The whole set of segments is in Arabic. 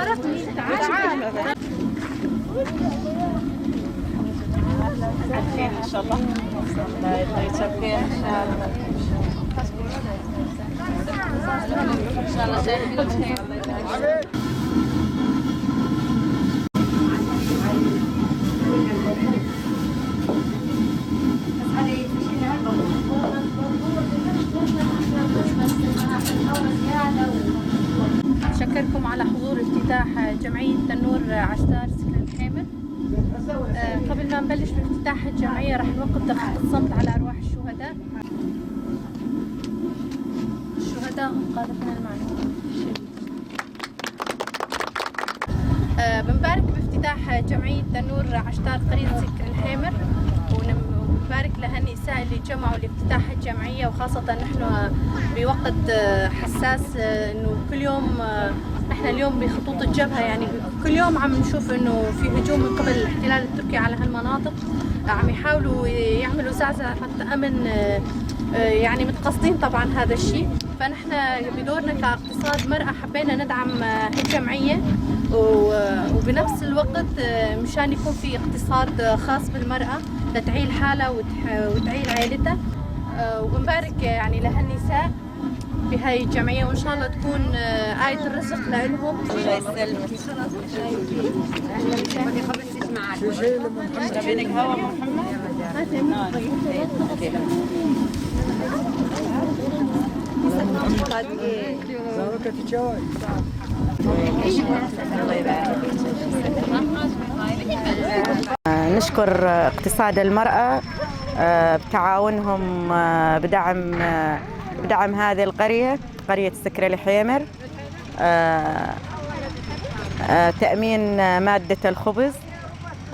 ان شاء الله. الله يتشفيها ان شاء الله. ان شاء الله شايفين. أشكركم على حضور افتتاح جمعية تنور عشتار سكن الحامر. قبل ما نبلش بافتتاح الجمعية رح نوقف دقيقة صمت على أرواح الشهداء. الشهداء هم قادتنا المعنويين. بنبارك بافتتاح جمعية تنور عشتار قرية سكن الحامر، ونبارك لهالنساء اللي جمعوا لافتتاح الجمعية، وخاصة نحن بوقت حساس انه كل يوم نحن اليوم بخطوط الجبهة، يعني كل يوم عم نشوف انه في هجوم من قبل الاحتلال التركي على هالمناطق، عم يحاولوا يعملوا زعزعة حتى امن، يعني متقصدين طبعا هذا الشيء. فنحن بدورنا كاقتصاد مرأة حبينا ندعم هالجمعية، وبنفس الوقت مشان يكون في اقتصاد خاص بالمرأة لتعيل حالها وتعيل عائلتها. وبنبارك يعني لهالنساء بهاي الجمعية، وإن شاء الله تكون آية الرزق لهم. الله يسلمك. شربينك هوا نشكر اقتصاد المرأة بتعاونهم بدعم هذه القرية، قرية سكر الحيمر، تأمين مادة الخبز.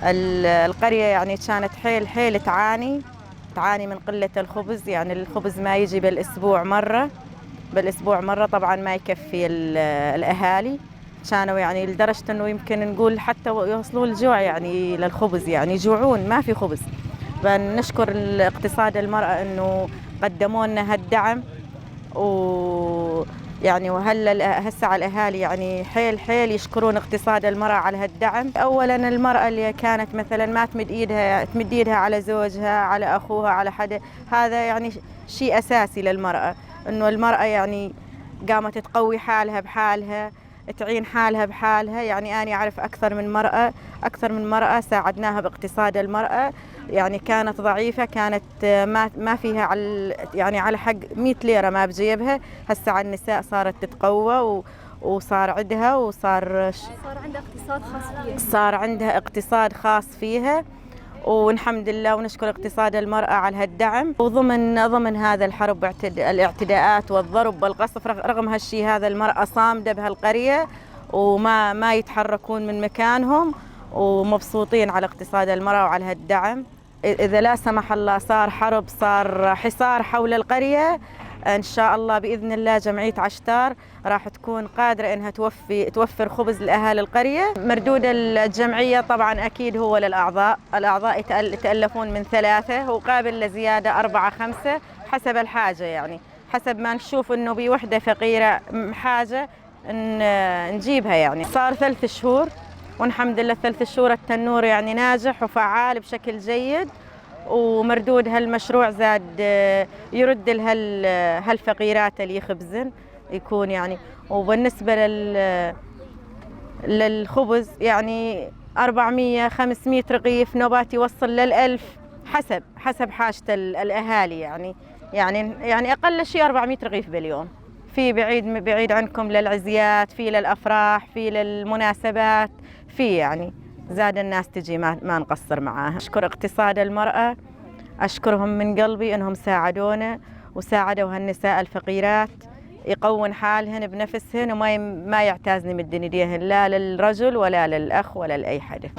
القرية يعني كانت حيل تعاني من قلة الخبز، يعني الخبز ما يجي بالأسبوع مرة طبعا ما يكفي الأهالي. كانوا يعني لدرجة أنه يمكن نقول حتى يوصلوا الجوع يعني للخبز، يعني يجوعون ما في خبز. فنشكر الاقتصاد المرأة أنه قدموا لنا هالدعم، ويعني وهلا هسه على الأهالي يعني حيل يشكرون اقتصاد المرأة على هالدعم. أولا المرأة اللي كانت مثلا ما تمد ايدها على زوجها، على أخوها، على حدا، هذا يعني شيء أساسي للمرأة، أنه المرأة يعني قامت تقوي حالها بحالها، تعين حالها بحالها. يعني أنا أعرف أكثر من مرأة ساعدناها باقتصاد المرأة، يعني كانت ضعيفة، كانت ما فيها على حق 100 ليرة ما بجيبها. هسه النساء صارت تتقوى وصار عندها عندها اقتصاد خاص فيها، والحمد لله. ونشكر اقتصاد المرأة على هالدعم. وضمن هذا الحرب الاعتداءات والضرب والقصف، رغم هالشيء هذا المرأة صامدة بهالقرية وما يتحركون من مكانهم، ومبسوطين على اقتصاد المرأة وعلى هالدعم. إذا لا سمح الله صار حرب، صار حصار حول القرية، إن شاء الله بإذن الله جمعية عشتار راح تكون قادرة إنها توفر خبز لأهالي القرية. مردود الجمعية طبعا أكيد هو للأعضاء. الأعضاء يتألفون من 3 وقابل لزيادة 4 5 حسب الحاجة، يعني حسب ما نشوف إنه بوحدة فقيرة حاجة نجيبها. يعني صار 3 شهور والحمد لله 3 شهور التنور يعني ناجح وفعال بشكل جيد، ومردود هالمشروع زاد يرد هالفقيرات اللي يخبزن يكون يعني. وبالنسبة للخبز يعني 400 500 رغيف، نوبات يوصل لل1000 حسب حاجة الأهالي. يعني أقل شيء 400 رغيف باليوم. في بعيد عنكم للعزيات، في للأفراح، في للمناسبات، في يعني زاد الناس تجي ما نقصر معاها. أشكر اقتصاد المرأة، أشكرهم من قلبي أنهم ساعدونا وساعدوا هالنساء الفقيرات يقوون حالهن بنفسهن، وما يعتازن من ايديهن لا للرجل ولا للأخ ولا لأي حدا.